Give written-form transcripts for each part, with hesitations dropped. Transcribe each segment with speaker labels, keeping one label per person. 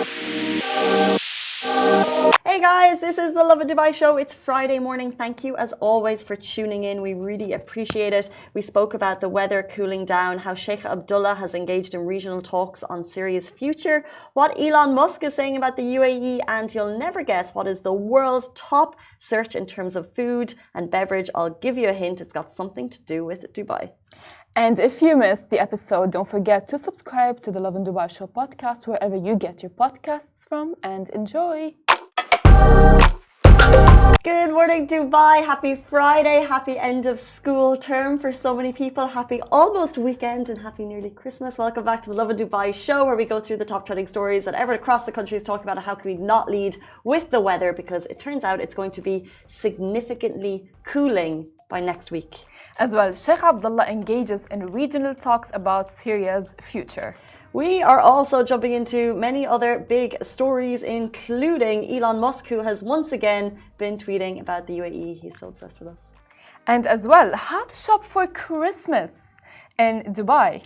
Speaker 1: Hey guys, this is the Lovin Dubai show. It's Friday morning. Thank you as always for tuning in. We really appreciate it. We spoke about the weather cooling down, how Sheikh Abdullah has engaged in regional talks on Syria's future, what Elon Musk is saying about the UAE, and you'll never guess what is the world's top search in terms of food and beverage. I'll give you a hint. It's got something to do with Dubai.
Speaker 2: And if you missed the episode, don't forget to subscribe to the Lovin Dubai Show podcast wherever you get your podcasts from, and enjoy.
Speaker 1: Good morning, Dubai. Happy Friday. Happy end of school term for so many people. Happy almost weekend and happy nearly Christmas. Welcome back to the Lovin Dubai show, where we go through the top trending stories that everyone across the country is talking about. How can we not lead with the weather? Because it turns out it's going to be significantly cooling by next week.
Speaker 2: As well, Sheikh Abdullah engages in regional talks about Syria's future.
Speaker 1: We are also jumping into many other big stories, including Elon Musk, who has once again been tweeting about the UAE. He's so obsessed with us.
Speaker 2: And as well, how to shop for Christmas in Dubai.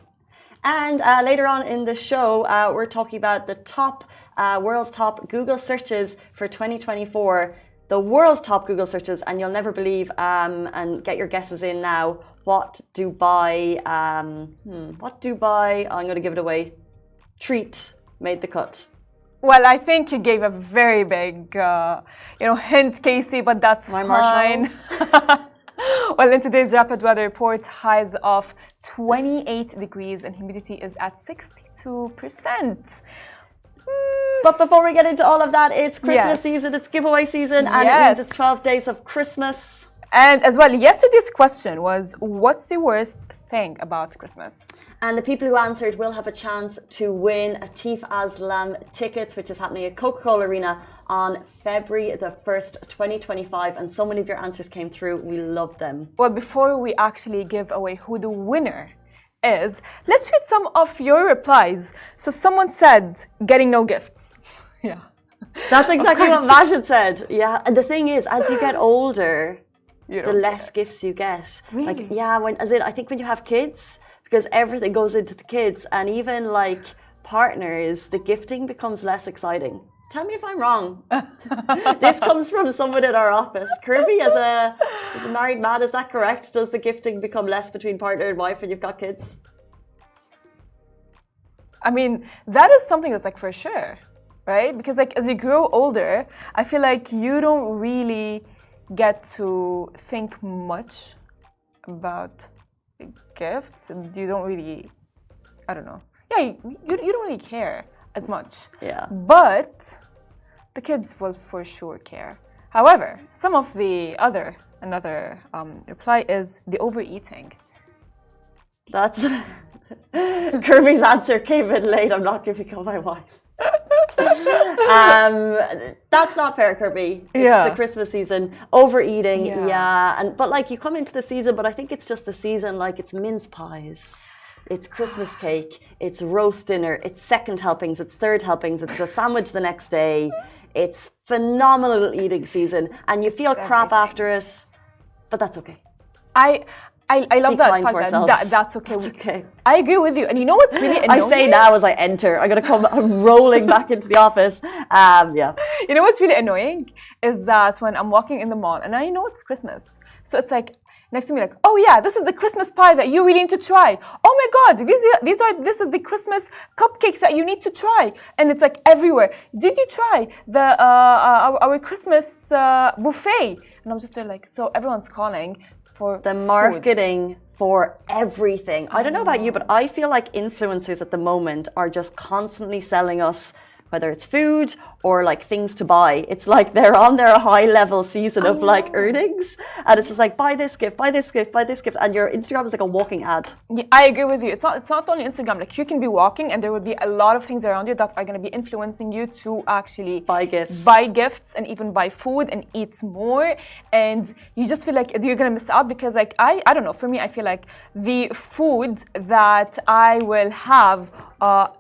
Speaker 1: And later on in the show, we're talking about the world's top Google searches for 2024. The world's top Google searches, and you'll never believe, and get your guesses in now. What Dubai, I'm going to give it away, treat made the cut?
Speaker 2: Well, I think you gave a very big, hint, Casey, but that's fine. Well, in today's rapid weather report, highs of 28 degrees and humidity is at 62%.
Speaker 1: But before we get into all of that, it's Christmas season, it's giveaway season, and it means it's 12 days of Christmas.
Speaker 2: And as well, yesterday's question was, what's the worst thing about Christmas?
Speaker 1: And the people who answered will have a chance to win a Tif Aslam tickets, which is happening at Coca-Cola Arena on February the 1st, 2025. And so many of your answers came through. We love them.
Speaker 2: Well, before we actually give away who the winner is, let's read some of your replies. So someone said, getting no gifts. Yeah.
Speaker 1: That's exactly what Majid said. Yeah. And the thing is, as you get older, the less gifts you get.
Speaker 2: Really?
Speaker 1: Like, yeah, I think when you have kids, because everything goes into the kids, and even like partners, the gifting becomes less exciting. Tell me if I'm wrong. This comes from someone in our office. Kirby, as a married man, is that correct? Does the gifting become less between partner and wife when you've got kids?
Speaker 2: I mean, that is something that's like for sure, right? Because like as you grow older, I feel like you don't really get to think much about gifts, and you don't really, I don't know. Yeah, you don't really care as much.
Speaker 1: Yeah.
Speaker 2: But the kids will for sure care. However, some of the another reply is the overeating.
Speaker 1: That's Kirby's answer came in late. I'm not giving up my wife. That's not fair, Kirby. It's the Christmas season. Overeating, but like you come into the season, but I think it's just the season, like it's mince pies, it's Christmas cake, it's roast dinner, it's second helpings, it's third helpings, it's a sandwich the next day. It's phenomenal eating season, and you feel crap after it, but that's okay.
Speaker 2: I love that fact that's okay.
Speaker 1: That's okay.
Speaker 2: I agree with you. And you know what's really annoying?
Speaker 1: I say now as I enter, I'm going to come rolling back into the office. Yeah.
Speaker 2: You know what's really annoying is that when I'm walking in the mall and I know it's Christmas, so it's like next to me like, oh yeah, this is the Christmas pie that you really need to try. Oh my God, this is the Christmas cupcakes that you need to try. And it's like everywhere. Did you try our Christmas buffet? And I'm just there like, so everyone's calling for
Speaker 1: the marketing for everything. I don't know about you, but I feel like influencers at the moment are just constantly selling us, whether it's food or like things to buy. It's like they're on their high level season of like earnings, and it's just like buy this gift, buy this gift, buy this gift, and your Instagram is like a walking ad.
Speaker 2: Yeah, I agree with you. It's not only Instagram. Like you can be walking, and there will be a lot of things around you that are going to be influencing you to actually
Speaker 1: buy gifts,
Speaker 2: and even buy food and eat more. And you just feel like you're going to miss out because like I don't know. For me, I feel like the food that I will have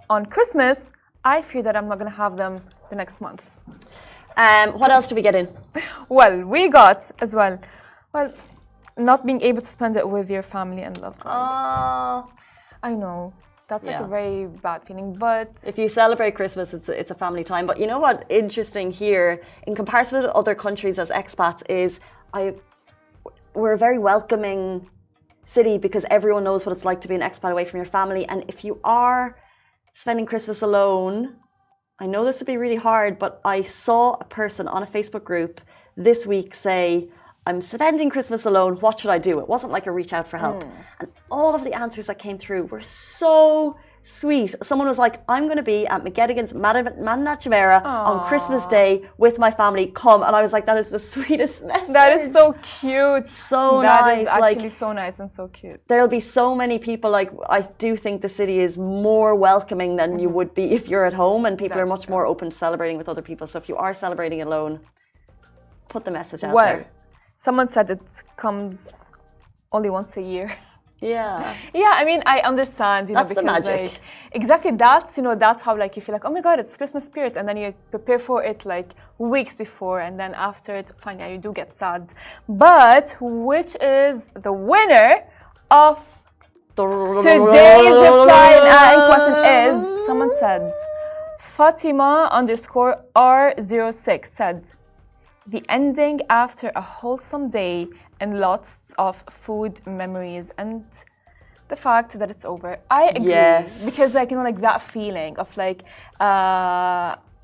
Speaker 2: on Christmas, I fear that I'm not going to have them the next month.
Speaker 1: What else did we get in?
Speaker 2: Well, we got as well, not being able to spend it with your family and loved ones.
Speaker 1: Oh.
Speaker 2: I know. That's like a very bad feeling. But
Speaker 1: if you celebrate Christmas, it's a family time. But you know what? Interesting here, in comparison with other countries as expats, is we're a very welcoming city because everyone knows what it's like to be an expat away from your family. And if you are spending Christmas alone, I know this would be really hard, but I saw a person on a Facebook group this week say, I'm spending Christmas alone, what should I do? It wasn't like a reach out for help. And all of the answers that came through were so sweet. Someone was like, I'm going to be at McGettigan's Manna Chimera on Christmas Day with my family. Come. And I was like, that is the sweetest message.
Speaker 2: That is so cute.
Speaker 1: So nice.
Speaker 2: That is actually so nice and so cute.
Speaker 1: There'll be so many people. Like, I do think the city is more welcoming than you would be if you're at home, and people are much more open to celebrating with other people. So if you are celebrating alone, put the message out there.
Speaker 2: Someone said it comes only once a year.
Speaker 1: Yeah.
Speaker 2: Yeah, I mean, I understand,
Speaker 1: that's
Speaker 2: because
Speaker 1: the magic.
Speaker 2: like, exactly, that's how like you feel like, oh my God, it's Christmas spirit, and then you prepare for it like weeks before, and then after it, fine, yeah, you do get sad. But which is the winner of today's reply and question is, someone said, Fatima_R06 said, the ending after a wholesome day and lots of food memories and the fact that it's over. I agree.
Speaker 1: Yes.
Speaker 2: Because like, like that feeling of like,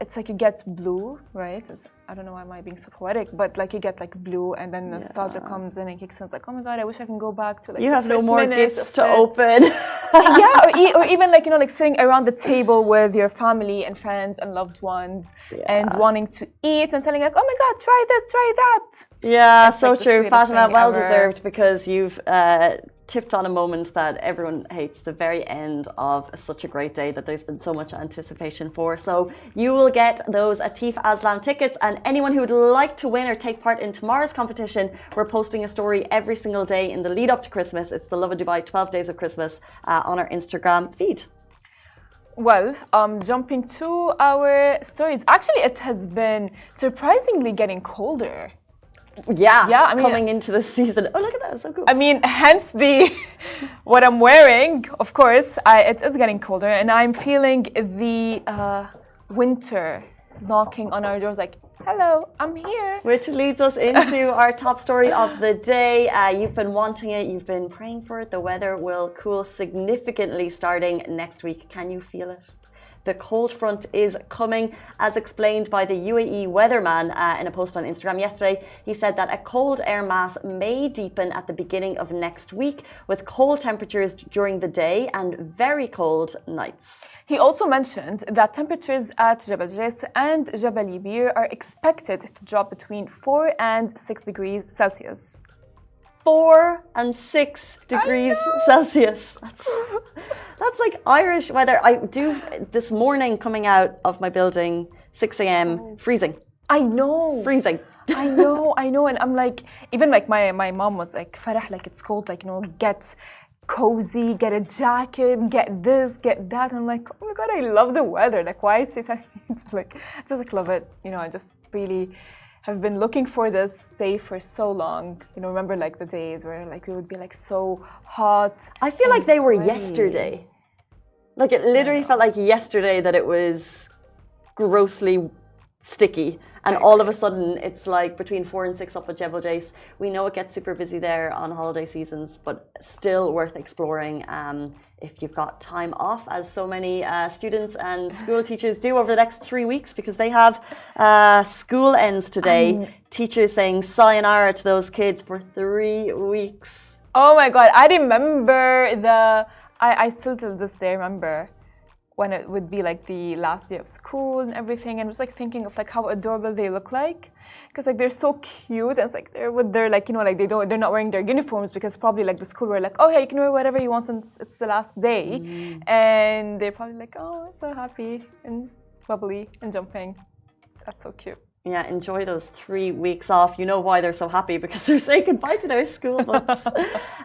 Speaker 2: it's like you get blue, right? I don't know why am I being so poetic, but like you get like blue and then nostalgia comes in and kicks in. It's like, oh my God, I wish I can go back to like
Speaker 1: you have no more gifts to open.
Speaker 2: Yeah, or even like, like sitting around the table with your family and friends and loved ones and wanting to eat and telling like, oh my God, try this, try that.
Speaker 1: Yeah,
Speaker 2: it's
Speaker 1: so
Speaker 2: like
Speaker 1: true. Fatima, well
Speaker 2: ever.
Speaker 1: deserved, because you've tipped on a moment that everyone hates, the very end of such a great day that there's been so much anticipation for. So you will get those Atif Aslam tickets, and anyone who would like to win or take part in tomorrow's competition, we're posting a story every single day in the lead up to Christmas. It's the Lovin Dubai 12 Days of Christmas on our Instagram feed.
Speaker 2: Well, jumping to our stories. Actually, it has been surprisingly getting colder.
Speaker 1: Yeah,
Speaker 2: I mean,
Speaker 1: coming into the season. Oh, look at that, so cool.
Speaker 2: I mean, hence the what I'm wearing. Of course, it is getting colder, and I'm feeling the winter knocking on our doors. Like, hello, I'm here.
Speaker 1: Which leads us into our top story of the day. You've been wanting it. You've been praying for it. The weather will cool significantly starting next week. Can you feel it? The cold front is coming, as explained by the UAE weatherman in a post on Instagram yesterday. He said that a cold air mass may deepen at the beginning of next week, with cold temperatures during the day and very cold nights.
Speaker 2: He also mentioned that temperatures at Jebel Jais and Jebel Libir are expected to drop between 4 and 6 degrees Celsius.
Speaker 1: 4 and 6 degrees Celsius. That's like Irish weather. I do this morning coming out of my building, 6 a.m. freezing.
Speaker 2: I know.
Speaker 1: Freezing.
Speaker 2: I know. And I'm like, even like my mom was like, Farah, like it's cold, like, get cozy, get a jacket, get this, get that. And I'm like, oh my God, I love the weather. Like, why is she telling me to like, I just like love it. I just really have been looking for this day for so long. Remember like the days where like we would be like so hot.
Speaker 1: I feel like they were yesterday. Like it literally felt like yesterday that it was grossly sticky. And all of a sudden it's like between 4 and 6 up at Jebel Jais. We know it gets super busy there on holiday seasons, but still worth exploring if you've got time off, as so many students and school teachers do over the next 3 weeks, because they have school ends today. Teachers saying sayonara to those kids for 3 weeks.
Speaker 2: Oh my God, I remember I still to this day remember when it would be like the last day of school and everything, and just like thinking of like how adorable they look like, because like they're so cute, and it's like they're like like they're not wearing their uniforms, because probably like the school were like, oh yeah, you can wear whatever you want since it's the last day, and they're probably like, oh, I'm so happy and bubbly and jumping. That's so cute.
Speaker 1: Yeah, enjoy those 3 weeks off. You know why they're so happy, because they're saying goodbye to their school books.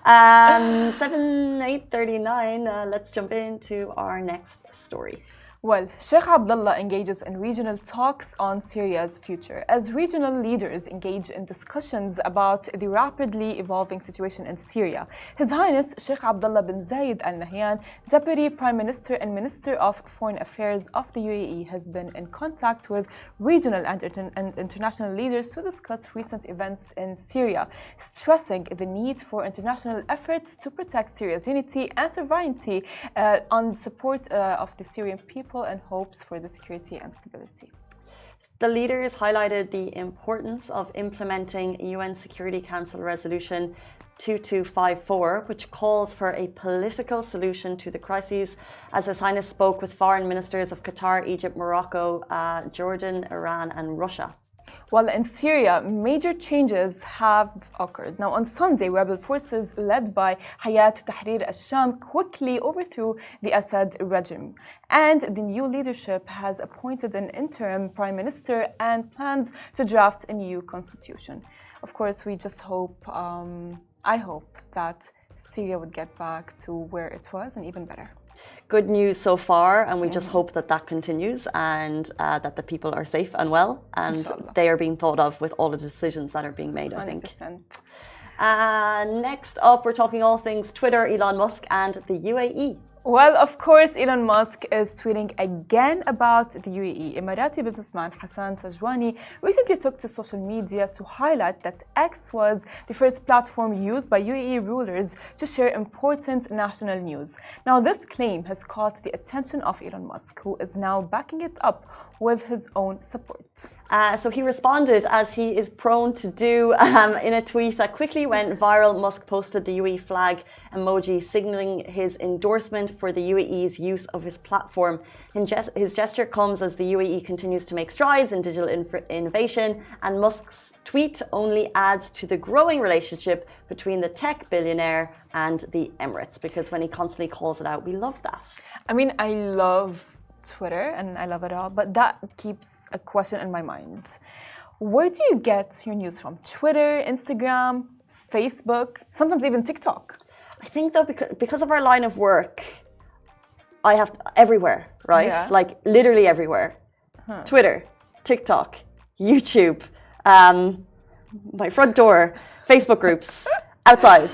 Speaker 1: 8:39. Let's jump into our next story.
Speaker 2: Well, Sheikh Abdullah engages in regional talks on Syria's future as regional leaders engage in discussions about the rapidly evolving situation in Syria. His Highness Sheikh Abdullah bin Zayed Al Nahyan, Deputy Prime Minister and Minister of Foreign Affairs of the UAE, has been in contact with regional and international leaders to discuss recent events in Syria, stressing the need for international efforts to protect Syria's unity and sovereignty on support of the Syrian people and hopes for the security and stability.
Speaker 1: The leaders highlighted the importance of implementing UN Security Council Resolution 2254, which calls for a political solution to the crises, as His Highness spoke with foreign ministers of Qatar, Egypt, Morocco, Jordan, Iran, and Russia.
Speaker 2: Well, in Syria, major changes have occurred. Now, on Sunday, rebel forces led by Hayat Tahrir al-Sham quickly overthrew the Assad regime. And the new leadership has appointed an interim prime minister and plans to draft a new constitution. Of course, we just hope, I hope that Syria would get back to where it was and even better.
Speaker 1: Good news so far, and we just hope that that continues and that the people are safe and well and
Speaker 2: Inshallah.
Speaker 1: They are being thought of with all the decisions that are being made, I think.
Speaker 2: 100%.
Speaker 1: Next up, we're talking all things Twitter, Elon Musk and the UAE.
Speaker 2: Well, of course, Elon Musk is tweeting again about the UAE. Emirati businessman Hassan Tajwani recently took to social media to highlight that X was the first platform used by UAE rulers to share important national news. Now, this claim has caught the attention of Elon Musk, who is now backing it up with his own support.
Speaker 1: So he responded, as he is prone to do, in a tweet that quickly went viral. Musk posted the UAE flag emoji, signaling his endorsement for the UAE's use of his platform. His gesture comes as the UAE continues to make strides in digital innovation, and Musk's tweet only adds to the growing relationship between the tech billionaire and the Emirates, because when he constantly calls it out, we love that.
Speaker 2: I mean, I love Twitter and I love it all, but that keeps a question in my mind. Where do you get your news from? Twitter, Instagram, Facebook, sometimes even TikTok?
Speaker 1: I think though, because of our line of work, I have everywhere, right?
Speaker 2: Yeah.
Speaker 1: Like literally everywhere. Twitter, TikTok, YouTube, my front door, Facebook groups, outside.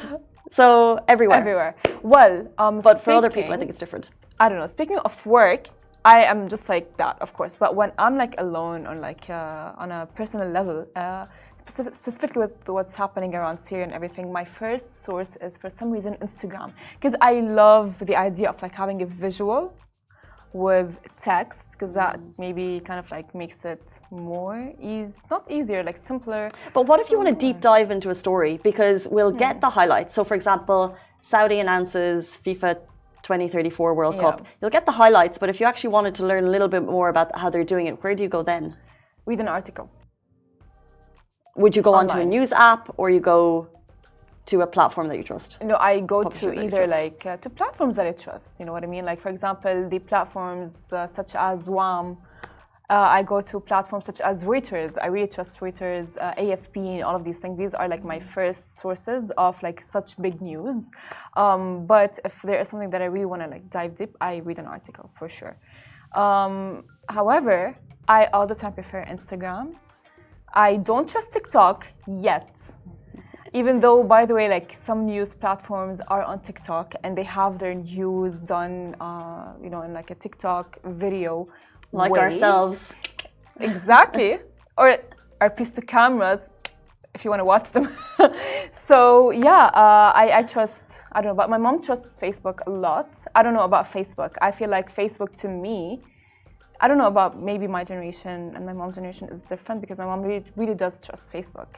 Speaker 1: So everywhere.
Speaker 2: Everywhere. Well,
Speaker 1: but for other people, I think it's different.
Speaker 2: I don't know. Speaking of work, I am just like that, of course. But when I'm like alone or like on a personal level, specifically with what's happening around Syria and everything, my first source is for some reason Instagram, because I love the idea of like having a visual with text, because that maybe kind of like makes it more not easier, like simpler.
Speaker 1: But what if you want to deep dive into a story? Because we'll get the highlights. So for example, Saudi announces FIFA 2034 World Cup. You'll get the highlights, but if you actually wanted to learn a little bit more about how they're doing it, where do you go then?
Speaker 2: Read an article.
Speaker 1: Would you go
Speaker 2: Online.
Speaker 1: onto a news app, or you go to a platform that you trust?
Speaker 2: No, I go to either like to platforms that I trust. You know what I mean? Like for example, the platforms such as WAM. I go to platforms such as Reuters. I really trust Reuters, AFP, all of these things. These are like my first sources of like such big news. But if there is something that I really want to like dive deep, I read an article for sure. However, I all the time prefer Instagram. I don't trust TikTok yet. Even though, by the way, like some news platforms are on TikTok and they have their news done, you know, in like a TikTok video.
Speaker 1: Like ourselves.
Speaker 2: Exactly. Or our piece to cameras, if you want to watch them. So, yeah, I trust, I don't know, but my mom trusts Facebook a lot. I don't know about Facebook. I feel like Facebook to me, I don't know about maybe my generation and my mom's generation is different, because my mom really does trust Facebook.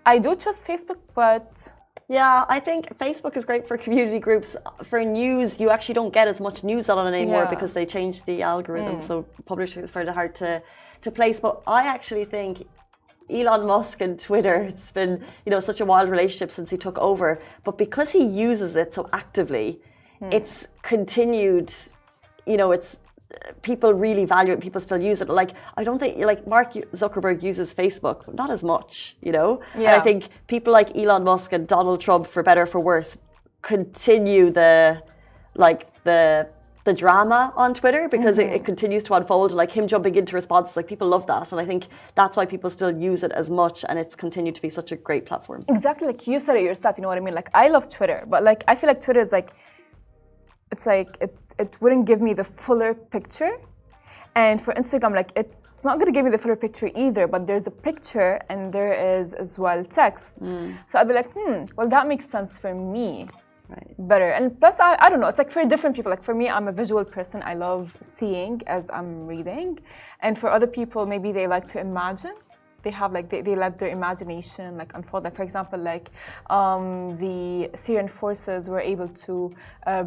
Speaker 2: I do trust Facebook, but...
Speaker 1: Yeah, I think Facebook is great for community groups. For news, you actually don't get as much news on it anymore because they changed the algorithm. So publishing is very hard to place. But I actually think Elon Musk and Twitter, it's been, you know, such a wild relationship since he took over. But because he uses it so actively, it's continued, you know, it's people really value it. People still use it. Like, I don't think, like, Mark Zuckerberg uses Facebook, but not as much, you know? Yeah. And I think people like Elon Musk and Donald Trump, for better or for worse, continue the the drama on Twitter because it continues to unfold, like him jumping into responses, like people love that. And I think that's why people still use it as much, and it's continued to be such a great platform.
Speaker 2: Exactly, like you said it yourself, you know what I mean? Like I love Twitter, but like I feel like Twitter is like, it's like it wouldn't give me the fuller picture. And for Instagram, like it's not gonna give me the fuller picture either, but there's a picture and there is as well text. So I'd be like, well, that makes sense for me.
Speaker 1: Right.
Speaker 2: Better. And plus, I don't know, it's like for different people. Like for me, I'm a visual person. I love seeing as I'm reading. And for other people, maybe they like to imagine. They have like, they let their imagination like unfold. Like for example, like the Syrian forces were able to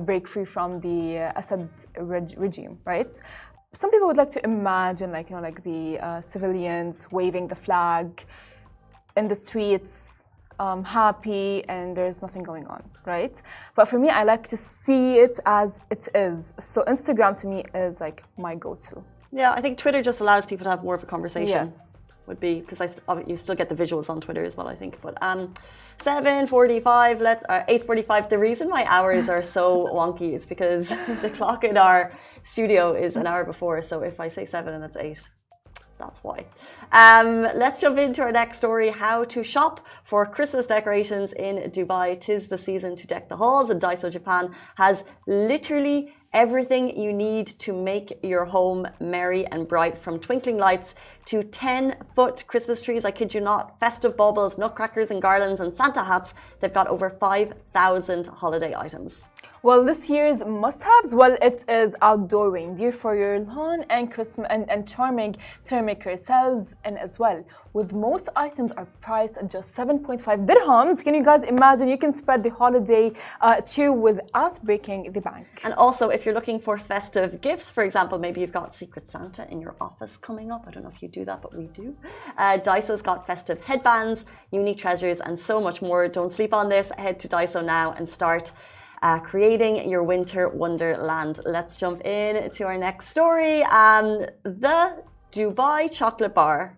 Speaker 2: break free from the Assad regime, right? Some people would like to imagine like, you know, like the civilians waving the flag in the streets, happy, and there's nothing going on, right? But for me, I like to see it as it is. So Instagram to me is like my go-to.
Speaker 1: Yeah, I think Twitter just allows people to have more of a conversation.
Speaker 2: Yes.
Speaker 1: Would be, because you still get the visuals on Twitter as well, I think. But 7:45, 8:45. The reason my hours are so wonky is because the clock in our studio is an hour before. So if I say 7 and it's 8, that's why. Let's jump into our next story: how to shop for Christmas decorations in Dubai. 'Tis the season to deck the halls, and Daiso Japan has literally everything you need to make your home merry and bright, from twinkling lights to 10-foot Christmas trees. I kid you not. Festive baubles, nutcrackers and garlands, and Santa hats. They've got over 5,000 holiday items.
Speaker 2: Well, this year's must-haves, well, it is outdoor reindeer for your lawn and Christmas and charming ceramic carousels, and as well, with most items are priced at just 7.5 dirhams. Can you guys imagine? You can spread the holiday cheer without breaking the bank.
Speaker 1: And also, if you're looking for festive gifts, for example, maybe you've got Secret Santa in your office coming up. I don't know if you do that, but we do. Daiso's got festive headbands, unique treasures, and so much more. Don't sleep on this. Head to Daiso now and start creating your winter wonderland. Let's jump in to our next story. The Dubai chocolate bar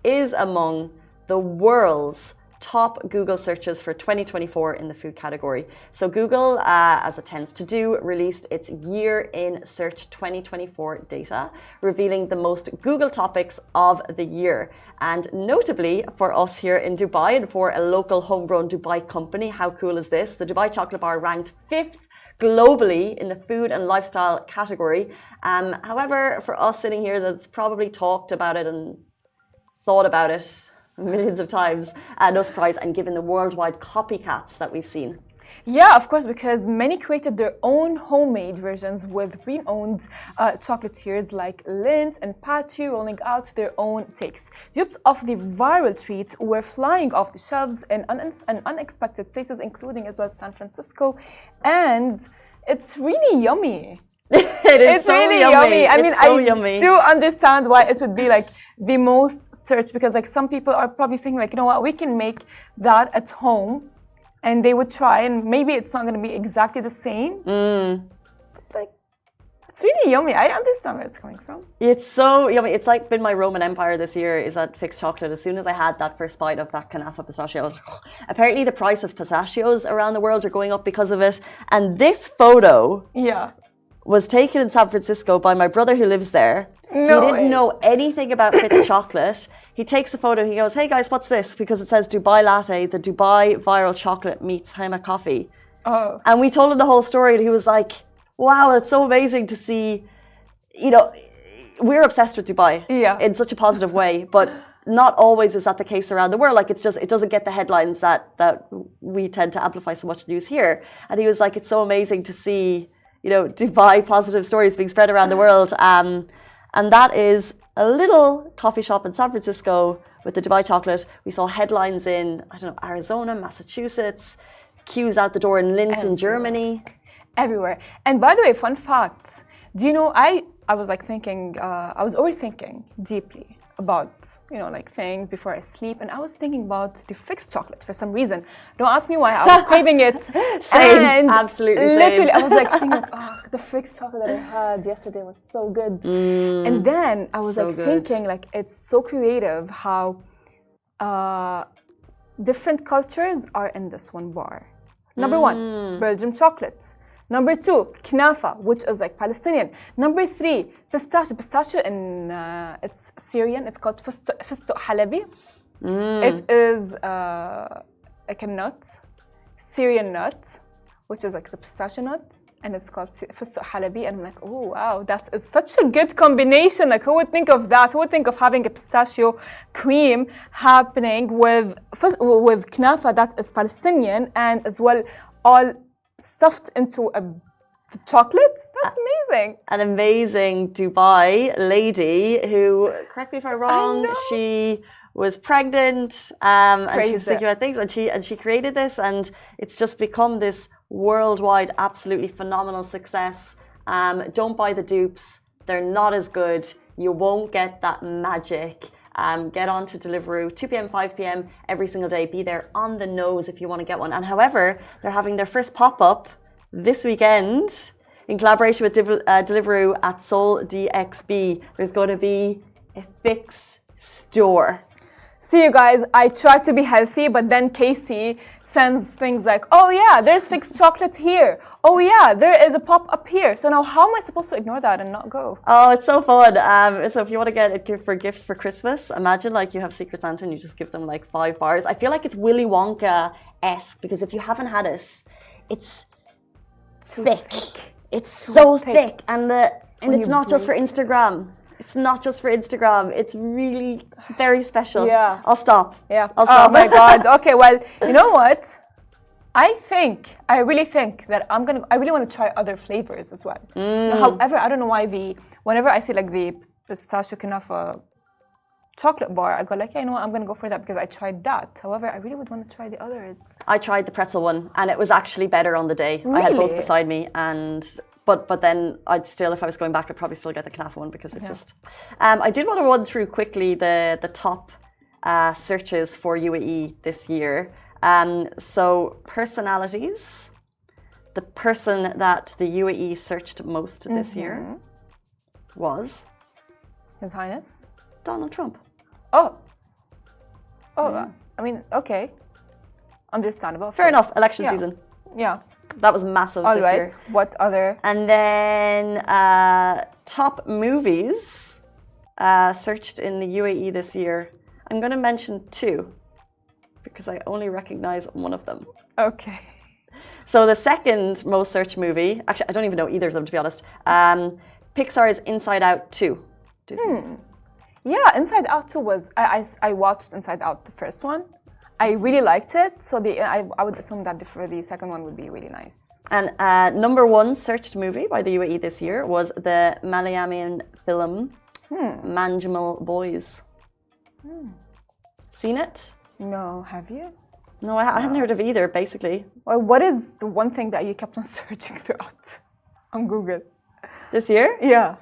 Speaker 1: is among the world's top Google searches for 2024 in the food category. So Google, as it tends to do, released its year in search 2024 data, revealing the most Google topics of the year. And notably for us here in Dubai and for a local homegrown Dubai company, how cool is this? The Dubai chocolate bar ranked 5th globally in the food and lifestyle category. However, for us sitting here that's probably talked about it and thought about it millions of times, no surprise, and given the worldwide copycats that we've seen.
Speaker 2: Yeah, of course, because many created their own homemade versions with renowned chocolatiers like Lindt and Patchy rolling out their own takes. Dupes of the viral treats were flying off the shelves in unexpected places, including as well San Francisco, and it's really yummy.
Speaker 1: It's so
Speaker 2: really
Speaker 1: yummy.
Speaker 2: I mean,
Speaker 1: so
Speaker 2: I
Speaker 1: yummy.
Speaker 2: do understand why it would be like the most searched, because like some people are probably thinking like, you know what, we can make that at home, and they would try, and maybe it's not going to be exactly the same. But like, it's really yummy. I understand where it's coming from.
Speaker 1: It's so yummy. It's like been my Roman Empire this year, is that fixed chocolate. As soon as I had that first bite of that Kanafa pistachio, I was like, oh. Apparently the price of pistachios around the world are going up because of it. And this photo was taken in San Francisco by my brother who lives there.
Speaker 2: No
Speaker 1: he didn't
Speaker 2: way.
Speaker 1: know anything about Fitz chocolate. He takes a photo. He goes, "Hey guys, what's this?" Because it says Dubai Latte, the Dubai viral chocolate meets Haima coffee.
Speaker 2: Oh.
Speaker 1: And we told him the whole story, and he was like, "Wow, it's so amazing to see." You know, we're obsessed with Dubai in such a positive way, but not always is that the case around the world. Like it doesn't get the headlines that we tend to amplify so much news here. And he was like, "It's so amazing to see, you know, Dubai positive stories being spread around the world." And that is a little coffee shop in San Francisco with the Dubai chocolate. We saw headlines in, I don't know, Arizona, Massachusetts, queues out the door in Lindt in Germany.
Speaker 2: Everywhere. And by the way, fun fact, do you know, I was like thinking, I was overthinking deeply about, you know, like things before I sleep, and I was thinking about the fixed chocolate for some reason. Don't ask me why. I was craving it.
Speaker 1: Same,
Speaker 2: and
Speaker 1: absolutely
Speaker 2: literally
Speaker 1: same.
Speaker 2: I was like thinking, oh, the fixed chocolate that I had yesterday was so good. And then I was
Speaker 1: so
Speaker 2: like
Speaker 1: good.
Speaker 2: thinking, like, it's so creative how different cultures are in this one bar. Number one, Belgium chocolate. Number 2, knafa, which is like Palestinian. Number 3, pistachio. Pistachio in it's Syrian. It's called فستق حلبي. It is like a nut, Syrian nut, which is like the pistachio nut, and it's called فستق حلبي. And I'm like, oh wow, that is such a good combination. Like, who would think of that? Who would think of having a pistachio cream happening with knafa that is Palestinian and as well all stuffed into a chocolate? That's amazing.
Speaker 1: An amazing Dubai lady who, correct me if I'm wrong, she was pregnant and she was thinking about things and she created this, and it's just become this worldwide absolutely phenomenal success. Don't buy the dupes. They're not as good. You won't get that magic. Get on to Deliveroo, 2 p.m., 5 p.m. every single day. Be there on the nose if you want to get one. And however, they're having their first pop-up this weekend in collaboration with Deliveroo at Seoul DXB. There's going to be a Fix store.
Speaker 2: See, you guys, I try to be healthy, but then Casey sends things like, oh yeah, there's fixed chocolate here. Oh yeah, there is a pop-up here. So now how am I supposed to ignore that and not go?
Speaker 1: Oh, it's so fun. So if you want to get a gift for gifts for Christmas, imagine like you have Secret Santa and you just give them like 5 bars. I feel like it's Willy Wonka-esque because if you haven't had it, it's thick. It's so thick. And it's not just for Instagram. It's not just for Instagram. It's really very special.
Speaker 2: Yeah.
Speaker 1: I'll stop.
Speaker 2: Yeah.
Speaker 1: I'll stop.
Speaker 2: Oh my God. Okay, well, you know what? I really think that I really want to try other flavors as well. However, I don't know why whenever I see like the pistachio knafa chocolate bar, I go like, yeah, you know what, I'm going to go for that because I tried that. However, I really would want to try the others.
Speaker 1: I tried the pretzel one and it was actually better on the day.
Speaker 2: Really?
Speaker 1: I had both beside me but then I'd still, if I was going back, I'd probably still get the knafa one because it just... I did want to run through quickly the top searches for UAE this year. So personalities, the person that the UAE searched most this year was...
Speaker 2: His Highness?
Speaker 1: Donald Trump.
Speaker 2: Oh, I mean, okay. Understandable.
Speaker 1: Fair enough, election season.
Speaker 2: Yeah.
Speaker 1: That was massive
Speaker 2: All
Speaker 1: this
Speaker 2: right.
Speaker 1: year.
Speaker 2: What other?
Speaker 1: And then top movies searched in the UAE this year. I'm going to mention 2 because I only recognize one of them.
Speaker 2: Okay.
Speaker 1: So the second most searched movie, actually I don't even know either of them to be honest, Pixar's Inside Out 2.
Speaker 2: Yeah, Inside Out 2 was, I watched Inside Out, the first one. I really liked it, so I would assume that for the second one would be really nice.
Speaker 1: And number 1 searched movie by the UAE this year was the Malayalam film Manjimal Boys. Seen it?
Speaker 2: No, have you?
Speaker 1: No, I hadn't heard of either, basically.
Speaker 2: Well, what is the one thing that you kept on searching throughout on Google?
Speaker 1: This year?
Speaker 2: Yeah.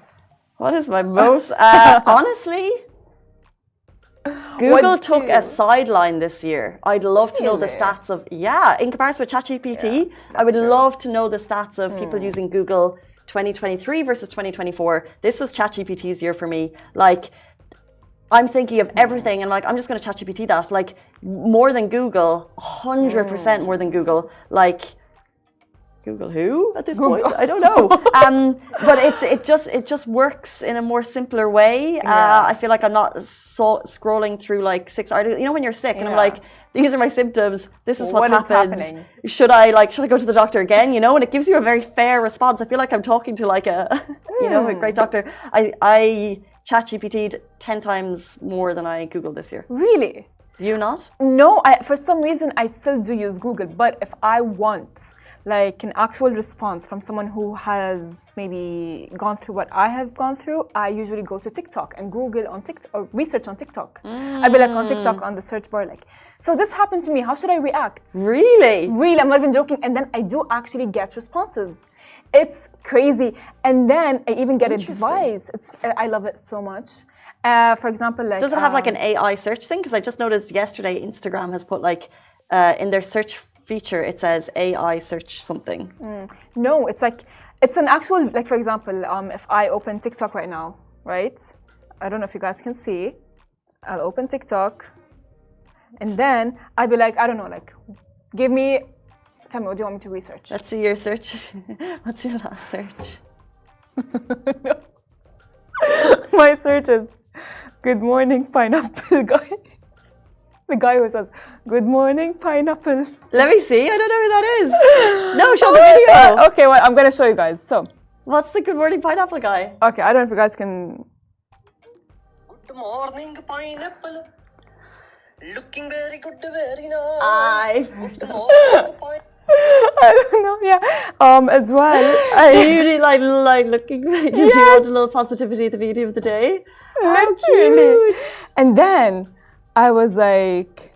Speaker 1: What is my most... honestly... Google took a sideline this year. I'd love to know the stats of... Yeah, in comparison with ChatGPT, I would love to know the stats of people using Google 2023 versus 2024. This was ChatGPT's year for me. Like, I'm thinking of everything and like, I'm just going to ChatGPT that. Like, more than Google, 100% more than Google. Like... Google who at this point? I don't know. But it just works in a more simpler way. I feel like I'm not scrolling through like 6 articles. You know when you're sick and I'm like, these are my symptoms. This is what's happened. Should I go to the doctor again? You know, and it gives you a very fair response. I feel like I'm talking to like a a great doctor. I ChatGPT'd 10 times more than I Googled this year.
Speaker 2: Really?
Speaker 1: You not?
Speaker 2: No, for some reason I still do use Google, but if I want like an actual response from someone who has maybe gone through what I have gone through, I usually go to TikTok and Google on TikTok or research on TikTok. I'd be like on TikTok on the search bar like, so this happened to me, how should I react?
Speaker 1: Really?
Speaker 2: Really, I'm not even joking. And then I do actually get responses. It's crazy. And then I even get advice. I love it so much. For example, like...
Speaker 1: Does it have like an AI search thing? Because I just noticed yesterday Instagram has put like, in their search feature, it says AI search something.
Speaker 2: No, it's like, it's an actual, like for example, if I open TikTok right now, right? I don't know if you guys can see. I'll open TikTok. And then I'd be like, I don't know, like, give me Tell me, what do you want me to research?
Speaker 1: Let's see your search. What's your last search?
Speaker 2: No. My search is good morning pineapple guy. The guy who says good morning pineapple.
Speaker 1: Let me see. I don't know who that is. No, show the video.
Speaker 2: Okay, well, I'm gonna show you guys. So,
Speaker 1: what's the good morning pineapple guy?
Speaker 2: Okay, I don't know if you guys can.
Speaker 3: Good morning pineapple. Looking very good, very nice. Good morning pineapple.
Speaker 2: I don't know. Yeah. As well,
Speaker 1: You really like looking. Did you want a little positivity at the beginning of the day?
Speaker 2: Literally. And then I was like,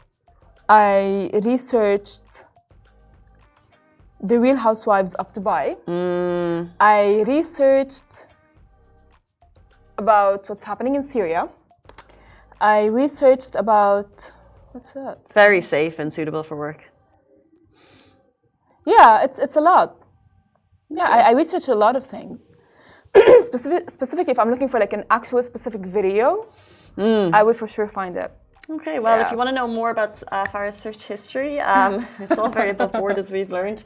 Speaker 2: I researched the Real Housewives of Dubai. I researched about what's happening in Syria. I researched about what's that?
Speaker 1: Very safe and suitable for work.
Speaker 2: Yeah, it's a lot. Yeah, I researched a lot of things. Specifically, if I'm looking for like an actual specific video, I would for sure find it.
Speaker 1: Okay, well, if you want to know more about Farah's search history, it's all very above board as we've learned.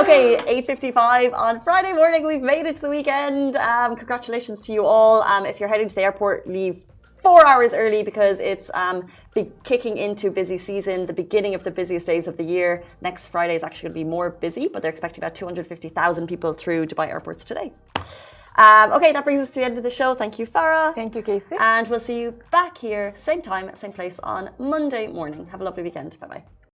Speaker 1: Okay, 8:55 on Friday morning. We've made it to the weekend. Congratulations to you all. If you're heading to the airport, leave 4 hours early because it's kicking into busy season, the beginning of the busiest days of the year. Next Friday is actually going to be more busy, but they're expecting about 250,000 people through Dubai airports today. Okay, that brings us to the end of the show. Thank you, Farah.
Speaker 2: Thank you, Casey.
Speaker 1: And we'll see you back here, same time, same place on Monday morning. Have a lovely weekend. Bye-bye.